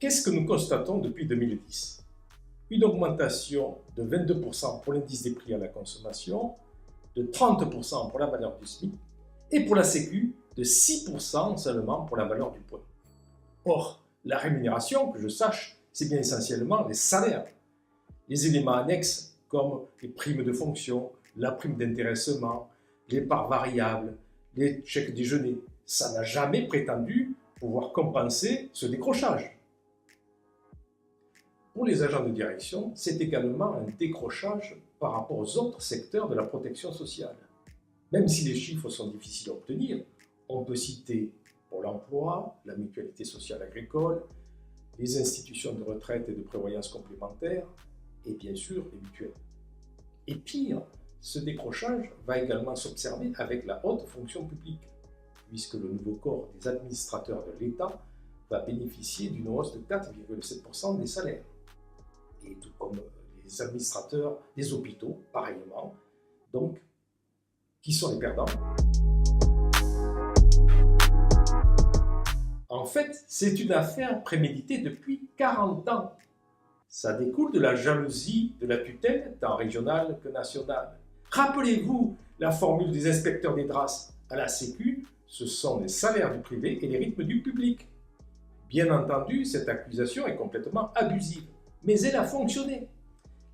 Qu'est-ce que nous constatons depuis 2010? Une augmentation de 22% pour l'indice des prix à la consommation, de 30% pour la valeur du SMIC et pour la Sécu de 6% seulement pour la valeur du point. Or, la rémunération, que je sache, c'est bien essentiellement les salaires. Les éléments annexes comme les primes de fonction, la prime d'intéressement, les parts variables, les chèques déjeuner, ça n'a jamais prétendu pouvoir compenser ce décrochage. Pour les agents de direction, c'est également un décrochage par rapport aux autres secteurs de la protection sociale. Même si les chiffres sont difficiles à obtenir, on peut citer Pôle emploi, la mutualité sociale agricole, les institutions de retraite et de prévoyance complémentaire, et bien sûr les mutuelles. Et pire, ce décrochage va également s'observer avec la haute fonction publique, puisque le nouveau corps des administrateurs de l'État va bénéficier d'une hausse de 4,7% des salaires. Et tout comme les administrateurs des hôpitaux, pareillement, donc, qui sont les perdants. En fait, c'est une affaire préméditée depuis 40 ans. Ça découle de la jalousie de la tutelle, tant régionale que nationale. Rappelez-vous la formule des inspecteurs des DRAS à la Sécu, ce sont les salaires du privé et les rythmes du public. Bien entendu, cette accusation est complètement abusive, mais elle a fonctionné.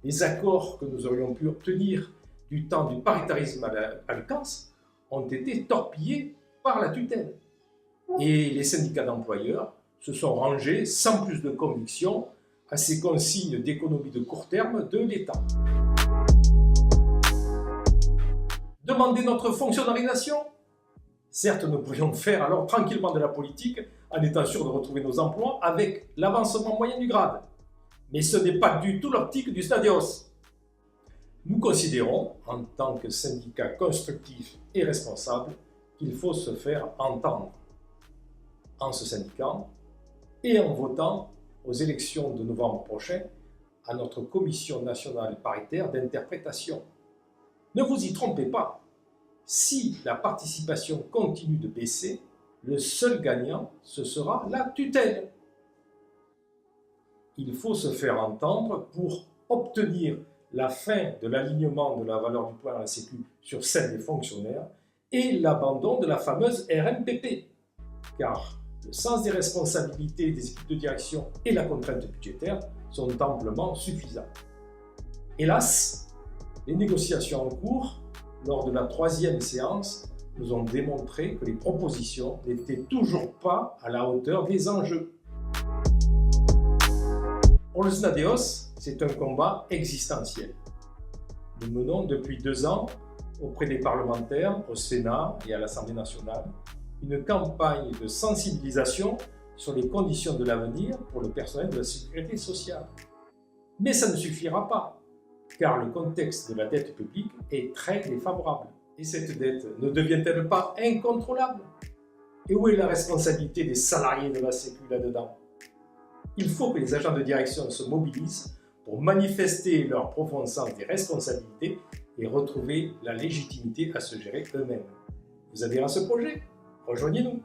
Les accords que nous aurions pu obtenir du temps du paritarisme à Lucas ont été torpillés par la tutelle. Et les syndicats d'employeurs se sont rangés sans plus de conviction à ces consignes d'économie de court terme de l'État. Demander notre fonctionnalisation? Certes, nous pourrions faire alors tranquillement de la politique en étant sûrs de retrouver nos emplois avec l'avancement moyen du grade. Mais ce n'est pas du tout l'optique du SNADEOS. Nous considérons, en tant que syndicat constructif et responsable, qu'il faut se faire entendre en se syndiquant et en votant aux élections de novembre prochain à notre commission nationale paritaire d'interprétation. Ne vous y trompez pas, si la participation continue de baisser, le seul gagnant, ce sera la tutelle. Il faut se faire entendre pour obtenir la fin de l'alignement de la valeur du point à la Sécu sur celle des fonctionnaires et l'abandon de la fameuse RMPP. Car le sens des responsabilités des équipes de direction et la contrainte budgétaire sont amplement suffisants. Hélas, les négociations en cours, lors de la 3e séance, nous ont démontré que les propositions n'étaient toujours pas à la hauteur des enjeux. Pour le SNADEOS, c'est un combat existentiel. Nous menons depuis 2 ans, auprès des parlementaires, au Sénat et à l'Assemblée nationale, une campagne de sensibilisation sur les conditions de l'avenir pour le personnel de la sécurité sociale. Mais ça ne suffira pas, car le contexte de la dette publique est très défavorable. Et cette dette ne devient-elle pas incontrôlable? Et où est la responsabilité des salariés de la Sécu là-dedans? Il faut que les agents de direction se mobilisent pour manifester leur profonde sens des responsabilités et retrouver la légitimité à se gérer eux-mêmes. Vous adhérez à ce projet? Rejoignez-nous!